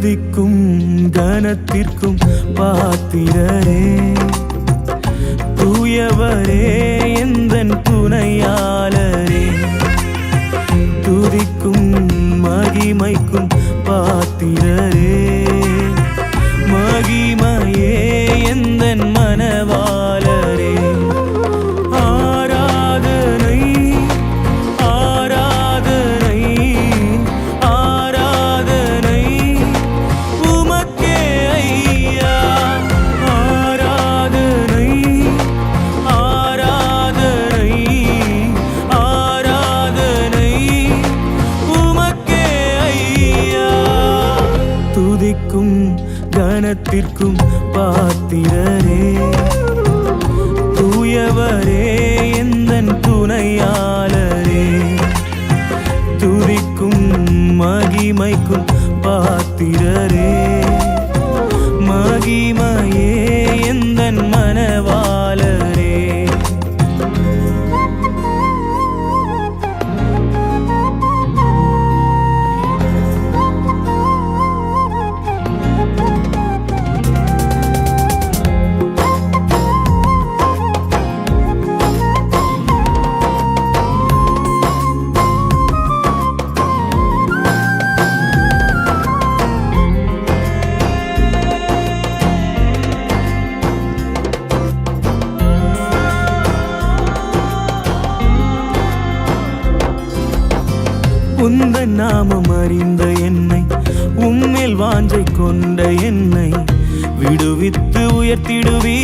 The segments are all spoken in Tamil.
துதிக்கும் கனத்திற்கும் பாத்திரரே, தூயவரே எந்தன் துணையாளரே. துதிக்கும் மகிமைக்கும் பாத்திரரே, மகிமையே எந்தன் மனவாளரே. ஆராதனை ஆராதனை ஆராதனை உமக்கே ஐயா. ஆராதனை ஆராதனை ஆராதனை உமக்கே ஐயா. துதிக்கும் கனத்திற்கும் பாத்திரரே, தூயவரே எந்தன் துணையாளரே. துதிக்கும் மகிமைக்கும் பாத்திரரே, மகிமையே எந்தன் மனவாளரே. உந்தன் நாமம் அறிந்த என்னை, உம்மேல் வாஞ்சை கொண்ட என்னை விடுவித்து உயர்த்திடுவி,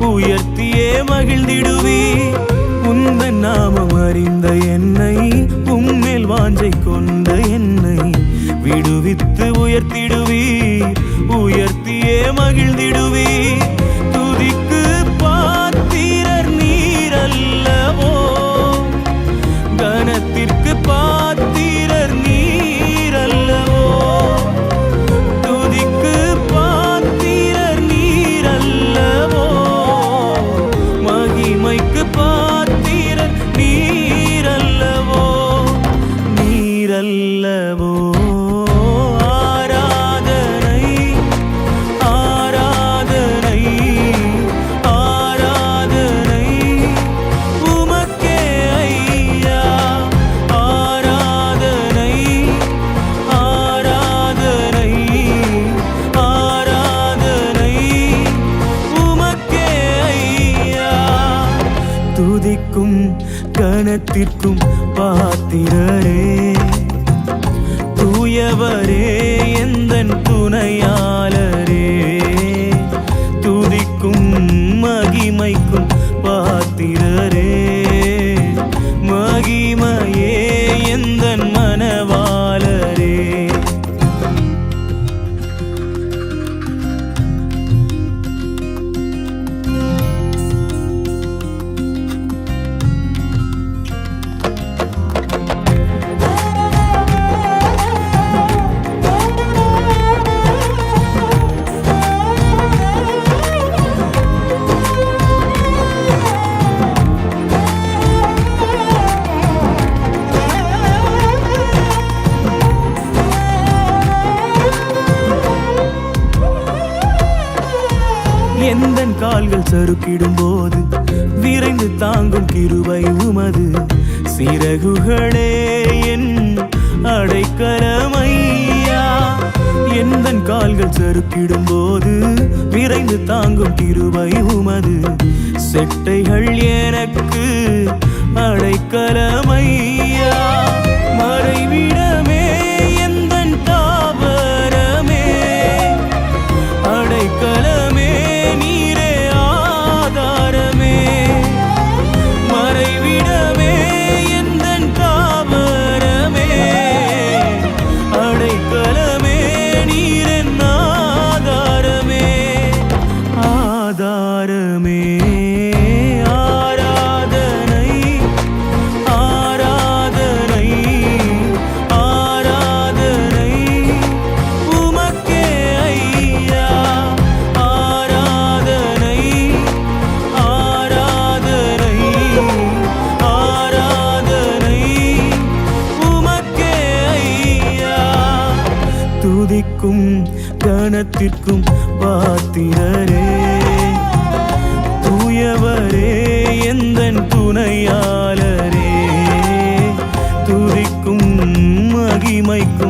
உயர்த்தியே மகிழ்ந்திடுவி. உந்தன் நாமம் அறிந்த என்னை, உம்மேல் வாஞ்சை கொண்ட என்னை விடுவித்து உயர்த்திடுவி, உயர்த்தியே மகிழ்ந்திடுவி. துதிக்கு பாத்திரர் நீரல்லவோ, கனத்திற்கு பாத்திரர் நீரல்லவோ. துதிக்கு பாத்திரர் நீரல்லவோ, மகிமைக்கு பாத்திரர் நீரல்லவோ, நீரல்லவோ. ஆராதனை ஆராதனை ஆராதனை உமக்கே ஐயா. ஆராதனை ஆராதனை ஆராதனை உமக்கே ஐயா. துதிக்கும் கனத்திற்கும் பாத்திரரே, தூயவரே எந்தன் துணையாளரே. துதிக்கும் மகிமைக்கும் பாத்திரரே, மகிமையே எந்தன் மனவாளரே. எந்தன் கால்கள் சறுக்கிடும் போது விரைந்து தாங்கும் கிருபை உமது. சிறகுகளே என் அடைக்கலமையா. எந்தன் கால்கள் சறுக்கிடும் போது விரைந்து தாங்கும் கிருபை உமது. செட்டைகள் எனக்கு அடைக்கலமையா. மறைவிடமே எந்தன் தாவரமே, அடைக்கலமே நீரே ஆதாரமே. மறைவிடமே எந்தன் தாவரமே, அடைக்கலமே நீரென் ஆதாரமே. ஆதாரமே ஆராதனை ஆராதனை துதிக்கும் கனத்திற்கும் பாத்திரரே. தூயவரே எந்தன் துணையாளரே, துதிக்கும் மகிமைக்கும்